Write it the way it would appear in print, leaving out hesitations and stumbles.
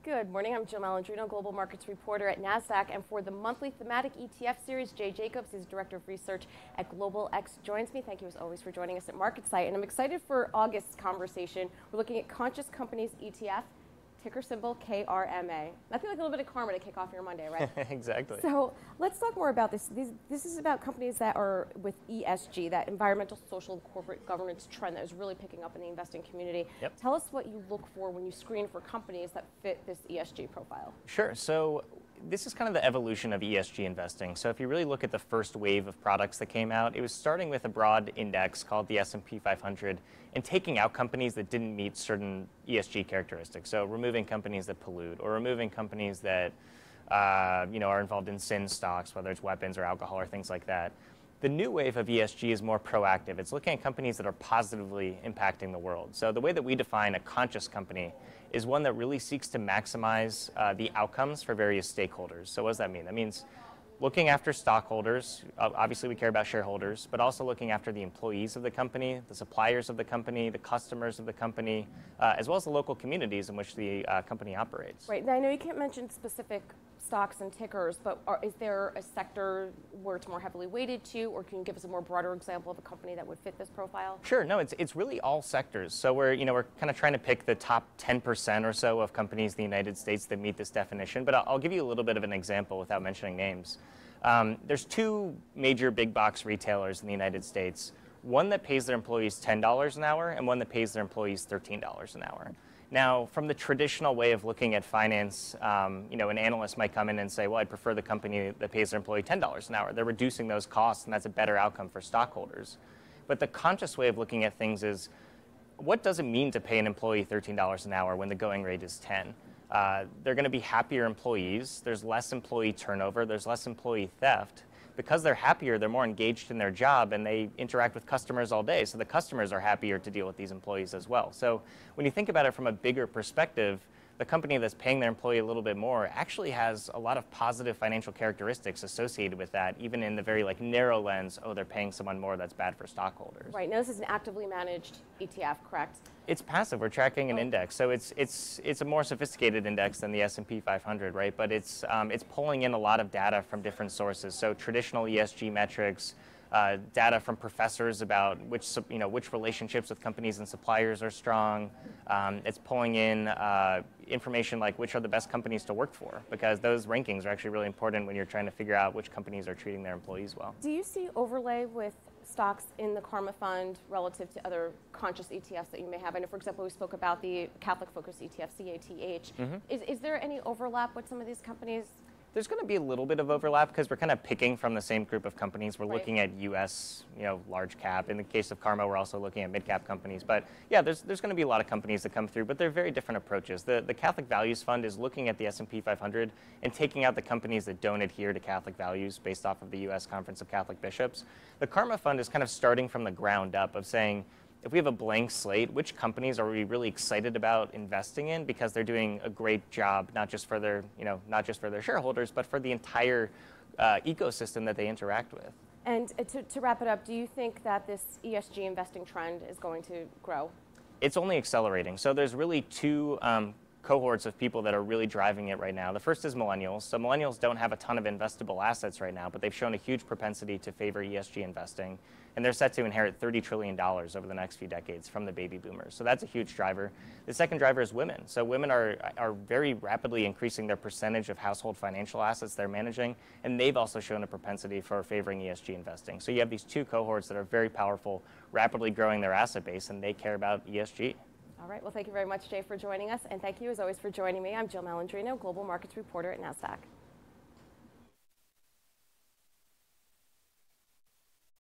Good morning, I'm Jill Malandrino, Global Markets Reporter at Nasdaq, and for the monthly Thematic ETF series, Jay Jacobs is Director of Research at GlobalX, joins me. Thank you as always for joining us at MarketSite, and I'm excited for August's conversation. We're looking at Conscious Companies ETF, ticker symbol KRMA. Nothing like a little bit of karma to kick off your Monday, right? Exactly. So let's talk more about this. This is about companies that are with ESG, that environmental, social, and corporate governance trend that is really picking up in the investing community. Yep. Tell us what you look for when you screen for companies that fit this ESG profile. Sure. So this is kind of the evolution of ESG investing. So if you really look at the first wave of products that came out, it was starting with a broad index called the S&P 500 and taking out companies that didn't meet certain ESG characteristics. So removing companies that pollute or removing companies that are involved in sin stocks, whether it's weapons or alcohol or things like that. The new wave of ESG is more proactive. It's looking at companies that are positively impacting the world. So the way that we define a conscious company is one that really seeks to maximize the outcomes for various stakeholders. So what does that mean? That means looking after stockholders. Obviously we care about shareholders, but also looking after the employees of the company, the suppliers of the company, the customers of the company, as well as the local communities in which the company operates. Right. Now I know you can't mention specific stocks and tickers, but is there a sector where it's more heavily weighted to, or can you give us a more broader example of a company that would fit this profile? Sure. No, it's really all sectors. So we're kind of trying to pick the top 10% or so of companies in the United States that meet this definition. But I'll give you a little bit of an example without mentioning names. There's two major big box retailers in the United States. One that pays their employees $10 an hour, and one that pays their employees $13 an hour. Now, from the traditional way of looking at finance, an analyst might come in and say, well, I'd prefer the company that pays their employee $10 an hour. They're reducing those costs, and that's a better outcome for stockholders. But the conscious way of looking at things is, what does it mean to pay an employee $13 an hour when the going rate is 10? They're going to be happier employees. There's less employee turnover. There's less employee theft. Because they're happier, they're more engaged in their job, and they interact with customers all day. So the customers are happier to deal with these employees as well. So when you think about it from a bigger perspective, the company that's paying their employee a little bit more actually has a lot of positive financial characteristics associated with that, even in the very narrow lens, oh, they're paying someone more, that's bad for stockholders. Right. Now this is an actively managed ETF, correct? It's passive. We're tracking an index, so it's a more sophisticated index than the S&P 500, right? But it's pulling in a lot of data from different sources. So traditional ESG metrics, data from professors about which relationships with companies and suppliers are strong. It's pulling in information like which are the best companies to work for, because those rankings are actually really important when you're trying to figure out which companies are treating their employees well. Do you see overlay with stocks in the Karma Fund relative to other conscious ETFs that you may have? I know, for example, we spoke about the Catholic-focused ETF, CATH. Mm-hmm. Is there any overlap with some of these companies? There's going to be a little bit of overlap because we're kind of picking from the same group of companies. We're looking at U.S., large cap. In the case of Karma, we're also looking at mid cap companies. But yeah, there's going to be a lot of companies that come through, but they're very different approaches. The Catholic Values Fund is looking at the S&P 500 and taking out the companies that don't adhere to Catholic values based off of the U.S. Conference of Catholic Bishops. The Karma Fund is kind of starting from the ground up of saying, if we have a blank slate, which companies are we really excited about investing in because they're doing a great job, not just for their shareholders, but for the entire ecosystem that they interact with. And to wrap it up, do you think that this ESG investing trend is going to grow? It's only accelerating. So there's really two cohorts of people that are really driving it right now. The first is millennials. So millennials don't have a ton of investable assets right now, but they've shown a huge propensity to favor ESG investing. And they're set to inherit $30 trillion over the next few decades from the baby boomers. So that's a huge driver. The second driver is women. So women are very rapidly increasing their percentage of household financial assets they're managing, and they've also shown a propensity for favoring ESG investing. So you have these two cohorts that are very powerful, rapidly growing their asset base, and they care about ESG. All right. Well, thank you very much, Jay, for joining us. And thank you, as always, for joining me. I'm Jill Malandrino, Global Markets Reporter at Nasdaq.